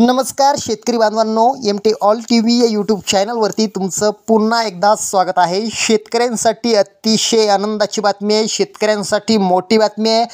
नमस्कार शेतकरी बांधवांनो, एम.टी. ऑल टीव्ही या यूट्यूब चॅनलवरती तुमचं पुन्हा एकदा स्वागत आहे। शेतकऱ्यांसाठी अतिशय आनंदाची बातमी आहे, शेतकऱ्यांसाठी मोठी बातमी आहे।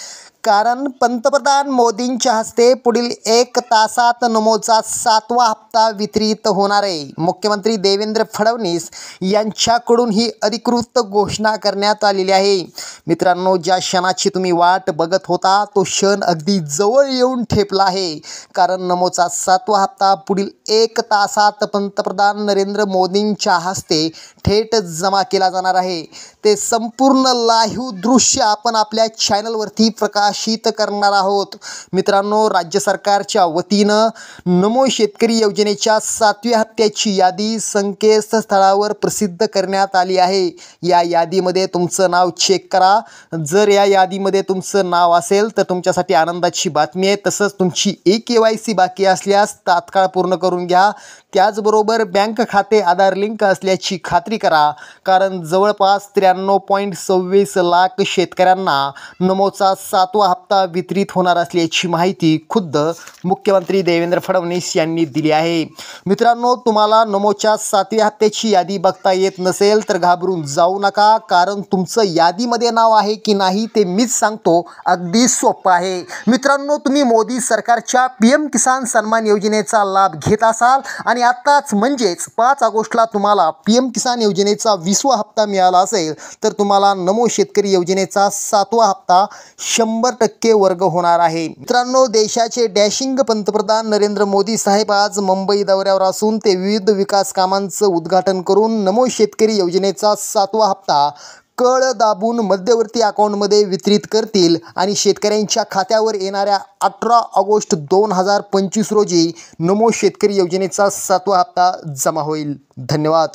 कारण पंतप्रधान मोदींच्या हस्ते पुढील 1 तासात नमोचा 7वा हप्ता वितरित होणार आहे। मुख्यमंत्री देवेंद्र फडणवीस यांच्याकडून ही अधिकृत घोषणा करण्यात आलेली आहे। मित्रांनो, ज्या क्षणाची तुम्ही वाट बघत होता तो क्षण अगदी जवळ येऊन ठेपला आहे। कारण नमोचा 7वा हप्ता पुढील 1 तासात पंतप्रधान नरेंद्र मोदींच्या हस्ते थेट जमा केला जाणार आहे। ते संपूर्ण लाईव्ह दृश्य आपण आपल्या चॅनलवरती प्रकाशित करणार आहोत। मित्रांनो, राज्य सरकारच्या वतीनं नमो शेतकरी योजनेच्या 7व्या हप्त्याची यादी संकेतस्थळावर प्रसिद्ध करण्यात आली आहे। या यादीमध्ये तुमचं नाव चेक करा। जर या यादीमध्ये तुमचं नाव असेल तर तुमच्यासाठी आनंदाची बातमी आहे। तसंच तुमची KYC बाकी असल्यास तात्काळ पूर्ण करून घ्या। त्याचबरोबर बँक खाते आधार लिंक असल्याची खात्री करा। कारण जवळपास 93.26 लाख शेतकऱ्यांना नमोचा 7वा हप्ता वितरित होणार असल्याची माहिती खुद्द मुख्यमंत्री देवेंद्र फडणवीस यांनी दिली आहे। मित्रांनो, तुम्हाला नमोच्या 7व्या हप्त्याची यादी बघता येत नसेल तर घाबरून जाऊ नका। कारण तुमचं यादीमध्ये नाव आहे की नाही ते मीच सांगतो, अगदी सोपं आहे। मित्रांनो, तुम्ही मोदी सरकारच्या PM किसान सन्मान योजनेचा लाभ घेत असाल आणि आताच म्हणजेच 5 ऑगस्टला तुम्हाला PM किसान योजनेचा 20वा हप्ता मिळाला असेल तर तुम्हाला नमो शेतकरी योजनेचा 7वा हप्ता 100% वर्ग होणार आहे। मित्रांनो, देशाचे डॅशिंग पंतप्रधान नरेंद्र मोदी साहेब आज मुंबई दौऱ्यावर असून ते विविध विकास कामांचं उद्घाटन करून नमो शेतकरी योजनेचा 7वा हप्ता कळ दाबून मध्यवर्ती अकाउंटमध्ये वितरित करतील आणि शेतकऱ्यांच्या खात्यावर येणाऱ्या 18 ऑगस्ट 2025 रोजी नमो शेतकरी योजनेचा 7वा हप्ता जमा होईल। धन्यवाद।